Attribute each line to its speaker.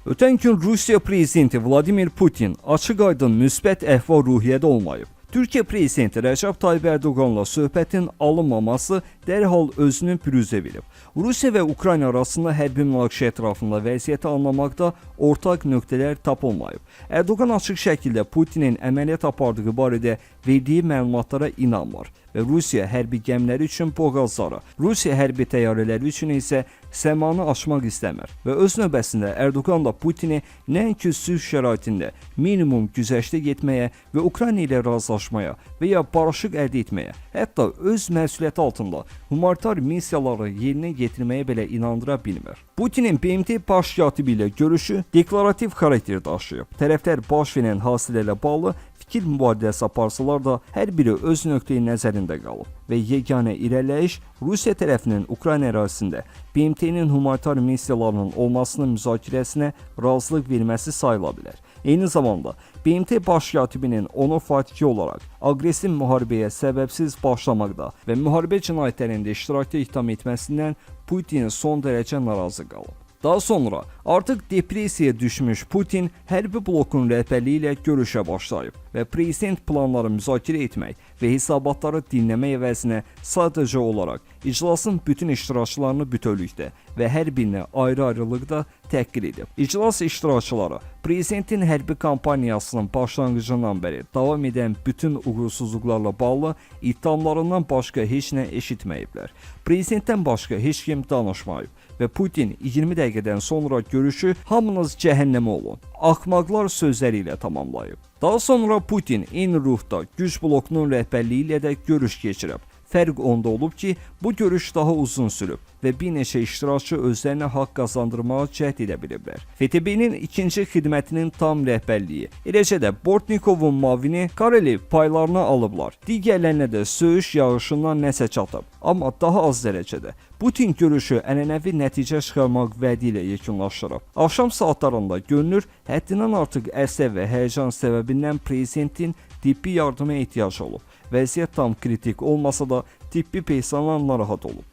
Speaker 1: Ötən gün Rusiya prezidenti Vladimir Putin açıq-aydın müsbət əhval-ruhiyyədə olmayıb. Türkiyə prezidenti Rəcəb Tayyip Erdoğanla söhbətin alınmaması dərhal özünü pürüzə verib. Rusiya və Ukrayna arasında hərbi münaqişə ətrafında vəziyyəti anlamaqda ortaq nöqtələr tapılmayıb. Erdoğan açıq şəkildə Putinin əməliyyat apardığı barədə verdiyi məlumatlara inanmır və Rusiya hərbi gəmiləri üçün boğazları, Rusiya hərbi təyyarələri üçün isə səmanı açmaq istəmir və öz növbəsində Erdoğan da Putini nəinki sülh şəraitində minimum güzəştə getməyə və Ukrayna ilə razılaşmaya və ya barışıq əldə etməyə, hətta öz məsuliyyəti altında humanitar missiyaları yerinə getirməyə belə inandıra bilmir. Putinin BMT baş katibi ilə görüşü deklarativ xarakter daşıyıb. Tərəflər baş verən hadisələrlə bağlı fikir mübadiləsi aparsalar da hər biri öz nöqteyi nəzərində qalıb və yeganə irəliləyiş Rusiya tərəfinin Ukrayna ərazisində BMT-nin humanitar missiyalarının olmasının müzakirəsinə razılıq verməsi sayıla bilər. Eyni zamanda BMT baş katibinin onu fatiki olaraq aqressiv müharibəyə səbəbsiz başlamaqda və müharibə cinayətlərində iştirakda ittiham etməsindən Putin son dərəcə narazı qalıb. Daha sonra artıq depressiyaya düşmüş Putin hərbi blokun rəhbərliyi ilə görüşə başlayıb və prezident planları müzakirə etmək və hesabatları dinləmək əvəzinə sadəcə olaraq iclasın bütün iştirakçılarını bütövlükdə və hər birini ayrı-ayrılıqda təhqir edib. İclas iştirakçıları prezidentin hərbi kampaniyasının başlanğıcından bəri davam edən bütün uğursuzluqlarla bağlı ittihamlarından başqa heç nə eşitməyiblər. Prezidentdən başqa heç kim danışmayıb və Putin 20 dəqiqədən sonra görüşü hamınız cəhənnəmə olun, axmaqlar sözləri ilə tamamlayıb. Daha sonra Putin eyni ruhda güc blokunun rəhbərliyi ilə də görüş keçirib. Fərq onda olub ki, bu görüş daha uzun sürüb və bir neçə iştirakçı özlərinə haqq qazandırmağa cəhd edə biliblər. FTB-nin ikinci xidmətinin tam rəhbərliyi, eləcə də Bortnikovun mavini Karelev paylarına alıblar. Digərlərinə də söyüş yağışından nəsə çatıb, amma daha az dərəcədə. Putin görüşü ənənəvi nəticə çıxarmaq vədi ilə yekunlaşdırıb. Axşam saatlarında görünür, həddindən artıq əsəb və həyəcan səbəbindən prezidentin tibbi yardıma ehtiyacı olub. Vəziyyət tam kritik olmasa da tibbi personel narahat olub.